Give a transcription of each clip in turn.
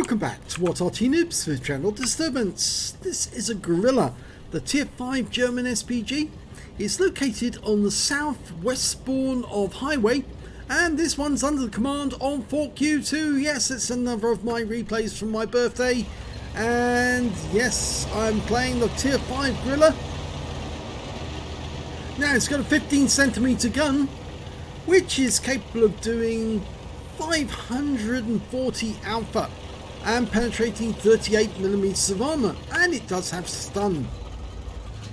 Welcome back to what Arty Noobs with Channel Disturbance. This is a Grille, the Tier 5 German SPG. It's located on the southwest spawn of Highway, and this one's under the command on 4Q2. Yes, it's another of my replays from my birthday, and yes, I'm playing the Tier 5 Grille. Now it's got a 15cm gun, which is capable of doing 540 alpha and penetrating 38mm of armor, and it does have stun.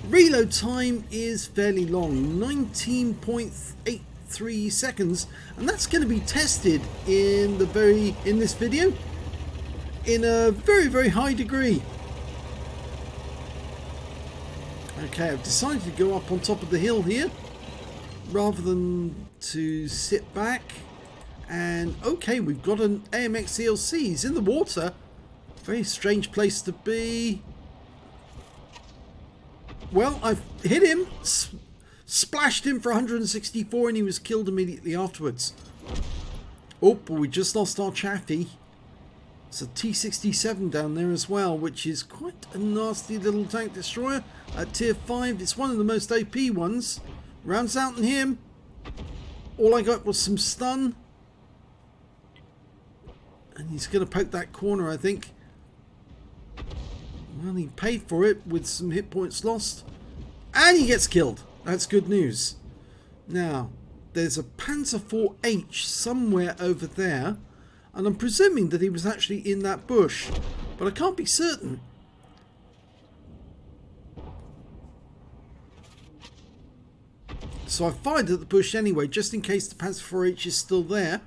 Reload time is fairly long, 19.83 seconds, and that's going to be tested in this video in a very high degree. Okay, I've decided to go up on top of the hill here rather than to sit back. And okay, we've got an AMX CLC. He's in the water. Very strange place to be. Well, I've hit him, splashed him for 164, and he was killed immediately afterwards. Oh, but we just lost our Chaffee. It's a T-67 down there as well, which is quite a nasty little tank destroyer at Tier 5. It's one of the most AP ones. Rounds out on him. All I got was some stun. And he's going to poke that corner, I think. Well, he paid for it with some hit points lost. And he gets killed. That's good news. Now, there's a Panzer IV-H somewhere over there. And I'm presuming that he was actually in that bush. But I can't be certain. So I fired at the bush anyway, just in case the Panzer IV-H is still there.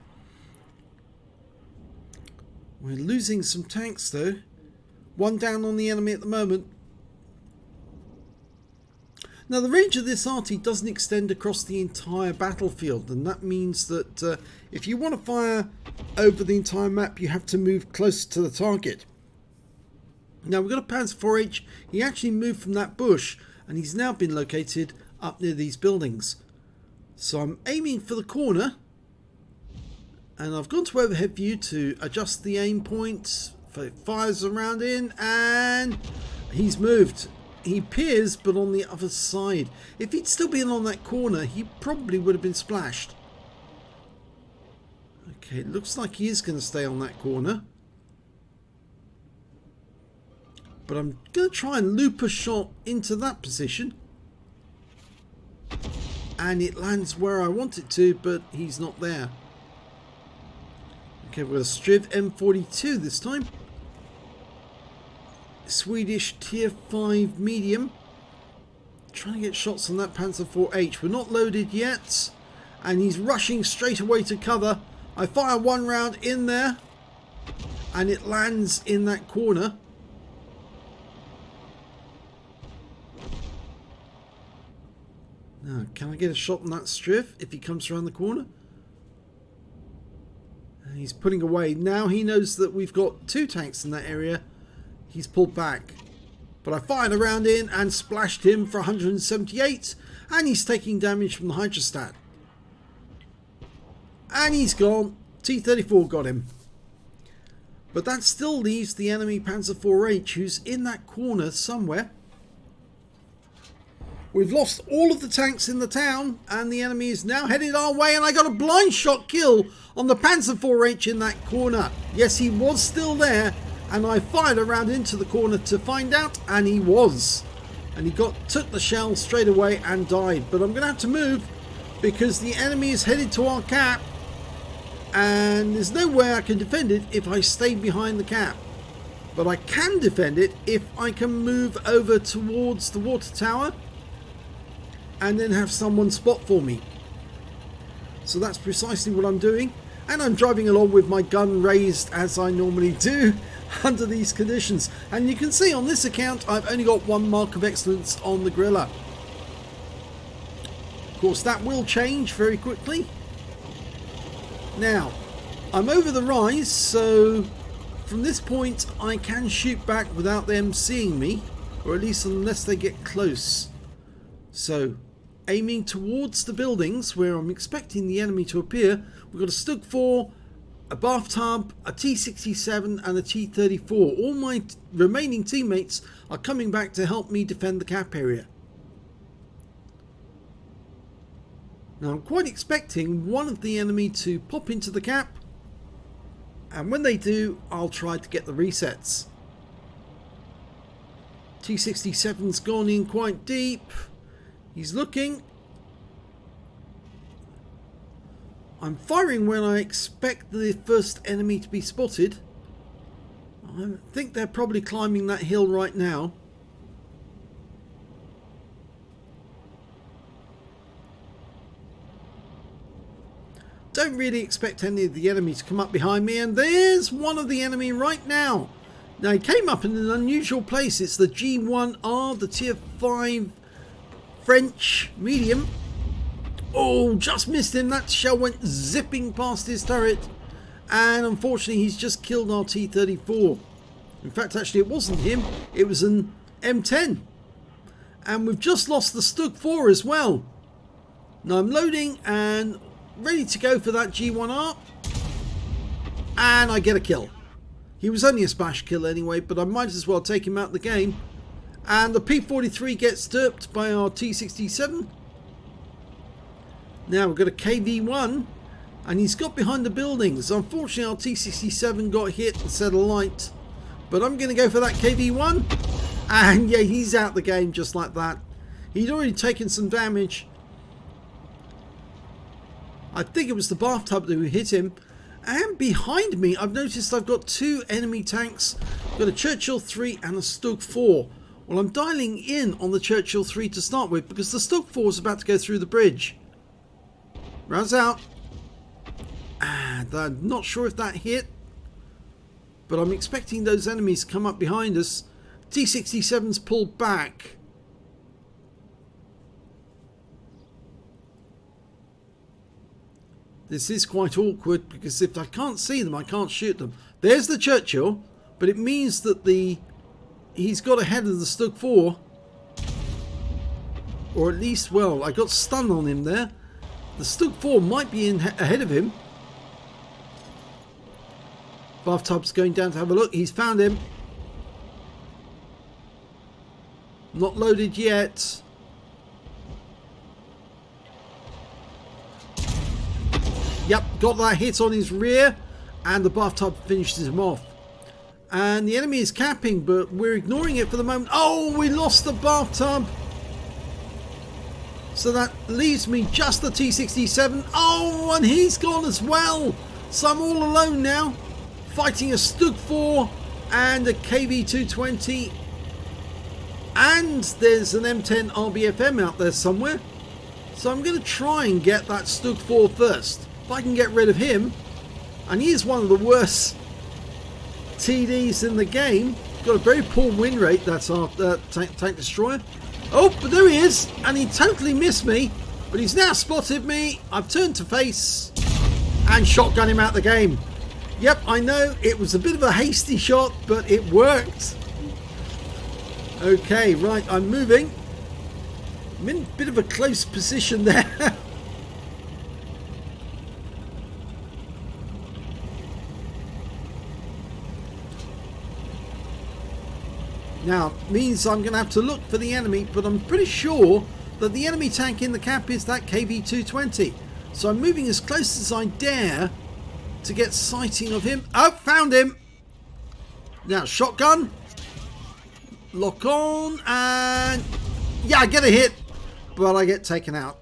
We're losing some tanks though. One down on the enemy at the moment. Now the range of this Arty doesn't extend across the entire battlefield, and that means that if you want to fire over the entire map, you have to move closer to the target. Now we've got a Panzer IV-H. He actually moved from that bush, and he's now been located up near these buildings. So I'm aiming for the corner. And I've gone to overhead view to adjust the aim point. Fires around in, and he's moved. He appears, but on the other side. If he'd still been on that corner, he probably would have been splashed. Okay, it looks like he is going to stay on that corner. But I'm going to try and loop a shot into that position. And it lands where I want it to, but he's not there. Okay, we've got a Striv M42 this time. Swedish Tier 5 medium. Trying to get shots on that Panzer IV-H. We're not loaded yet. And he's rushing straight away to cover. I fire one round in there. And it lands in that corner. Now, can I get a shot on that Striv if he comes around the corner? He's putting away. Now he knows that we've got two tanks in that area. He's pulled back. But I fired a round in and splashed him for 178. And he's taking damage from the hydrostat. And he's gone. T-34 got him. But that still leaves the enemy Panzer IV-H, who's in that corner somewhere. We've lost all of the tanks in the town, and the enemy is now headed our way, and I got a blind shot kill on the Panzer IV-H in that corner. Yes, he was still there, and I fired around into the corner to find out, and he was. And he took the shell straight away and died. But I'm going to have to move, because the enemy is headed to our cap, and there's no way I can defend it if I stay behind the cap. But I can defend it if I can move over towards the water tower, and then have someone spot for me. So that's precisely what I'm doing, and I'm driving along with my gun raised as I normally do under these conditions. And you can see on this account I've only got one mark of excellence on the Grille. Of course that will change very quickly. Now I'm over the rise, so from this point I can shoot back without them seeing me, or at least unless they get close. So, aiming towards the buildings where I'm expecting the enemy to appear. We've got a Stug 4 a bathtub, a T67 and a T34. All my remaining teammates are coming back to help me defend the cap area. Now I'm quite expecting one of the enemy to pop into the cap, and when they do, I'll try to get the resets. T67's gone in quite deep. He's looking. I'm firing when I expect the first enemy to be spotted. I think they're probably climbing that hill right now. Don't really expect any of the enemy to come up behind me, and there's one of the enemy right now. Now he came up in an unusual place. It's the G1R, the tier 5 French medium. Oh, just missed him. That shell went zipping past his turret, and unfortunately he's just killed our T34. In fact, actually it wasn't him, it was an M10. And we've just lost the Stug 4 as well. Now I'm loading and ready to go for that G1R, and I get a kill. He was only a smash kill anyway, but I might as well take him out of the game. And the P43 gets derped by our T67. Now we've got a KV1, and he's got behind the buildings. Unfortunately our T67 got hit and set alight, but I'm going to go for that KV1, and yeah, he's out the game just like that. He'd already taken some damage. I think it was the bathtub that hit him. And behind me, I've noticed I've got two enemy tanks. I've got a Churchill 3 and a Stug 4. Well, I'm dialing in on the Churchill 3 to start with, because the Stug 4 is about to go through the bridge. Rounds out. And I'm not sure if that hit, but I'm expecting those enemies to come up behind us. T67's pulled back. This is quite awkward, because if I can't see them, I can't shoot them. There's the Churchill, but it means that he's got ahead of the Stug 4. Or at least, well, I got stun on him there. The Stug 4 might be ahead of him. Bathtub's going down to have a look. He's found him. Not loaded yet. Yep, got that hit on his rear, and the bathtub finishes him off. And the enemy is capping, but we're ignoring it for the moment. Oh, we lost the bathtub. So that leaves me just the T67. Oh, and he's gone as well. So I'm all alone now, fighting a Stug 4 and a KV220. And there's an M10 RBFM out there somewhere. So I'm going to try and get that Stug 4 first. If I can get rid of him, and he is one of the worst TDs in the game. Got a very poor win rate. That's our tank destroyer. Oh, but there he is, and he totally missed me, but he's now spotted me. I've turned to face and shotgun him out the game. Yep, I know it was a bit of a hasty shot, but it worked. Okay, right, I'm moving. I'm in a bit of a close position there. Now, means I'm going to have to look for the enemy, but I'm pretty sure that the enemy tank in the cap is that KV220. So I'm moving as close as I dare to get sighting of him. Oh, found him! Now, shotgun. Lock on, and yeah, I get a hit, but I get taken out.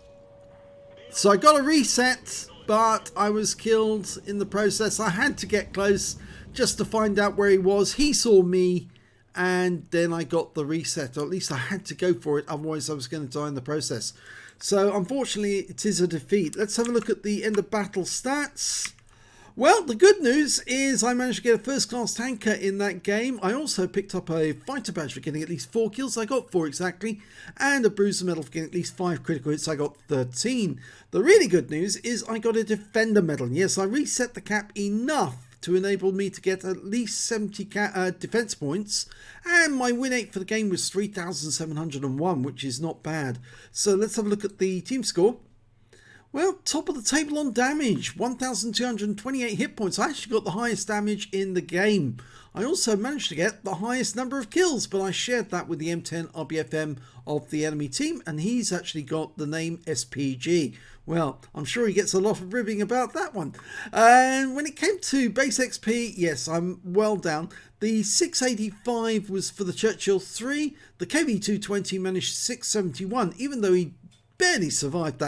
So I got a reset, but I was killed in the process. I had to get close just to find out where he was. He saw me, and then I got the reset, or at least I had to go for it, otherwise I was going to die in the process. So unfortunately it is a defeat. Let's have a look at the end of battle stats. Well, the good news is I managed to get a first class tanker in that game. I also picked up a fighter badge for getting at least 4 kills. I got 4 exactly, and a bruiser medal for getting at least 5 critical hits. I got 13. The really good news is I got a defender medal. Yes, I reset the cap enough to enable me to get at least 70 defense points, and my win rate for the game was 3,701, which is not bad. So let's have a look at the team score. Well, top of the table on damage, 1,228 hit points. I actually got the highest damage in the game. I also managed to get the highest number of kills, but I shared that with the M10 RBFM of the enemy team, and he's actually got the name SPG. Well, I'm sure he gets a lot of ribbing about that one. And when it came to base XP, yes, I'm well down. The 685 was for the Churchill 3. The KV220 managed 671, even though he barely survived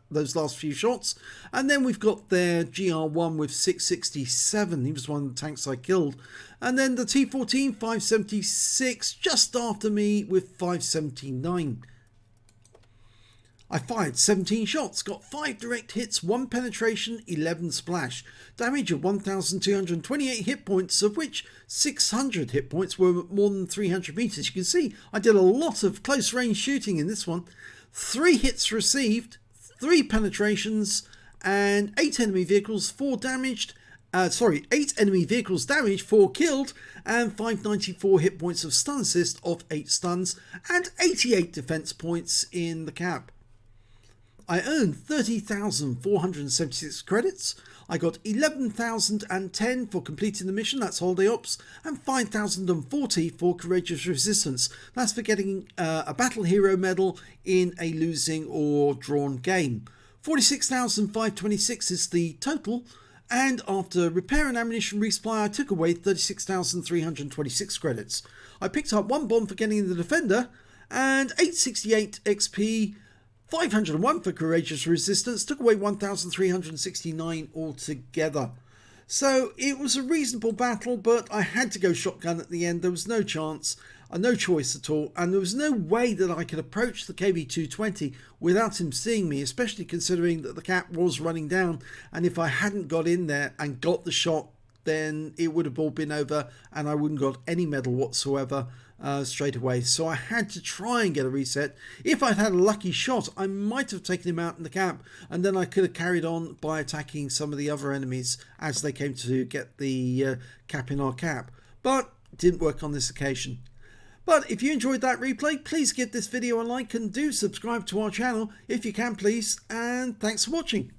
those last few shots. And then we've got their GR1 with 667. He was one of the tanks I killed. And then the T14 576 just after me with 579. I fired 17 shots, got 5 direct hits, 1 penetration, 11 splash. Damage of 1,228 hit points, of which 600 hit points were more than 300 meters. You can see I did a lot of close range shooting in this one. 3 hits received, 3 penetrations, and 8 enemy vehicles, 4 damaged. 8 enemy vehicles damaged, 4 killed, and 594 hit points of stun assist of 8 stuns, and 88 defense points in the cap. I earned 30,476 credits. I got 11,010 for completing the mission, that's holiday ops, and 5,040 for courageous resistance. That's for getting a battle hero medal in a losing or drawn game. 46,526 is the total, and after repair and ammunition resupply I took away 36,326 credits. I picked up 1 bomb for getting the defender, and 868 XP, 501 for courageous resistance, took away 1,369 altogether. So it was a reasonable battle, but I had to go shotgun at the end. There was no chance, no choice at all, and there was no way that I could approach the KV220 without him seeing me, especially considering that the cap was running down, and if I hadn't got in there and got the shot, then it would have all been over and I wouldn't got any medal whatsoever straight away. So I had to try and get a reset. If I'd had a lucky shot, I might have taken him out in the cap, and then I could have carried on by attacking some of the other enemies as they came to get the cap in our cap. But it didn't work on this occasion. But if you enjoyed that replay, please give this video a like and do subscribe to our channel if you can, please, and thanks for watching.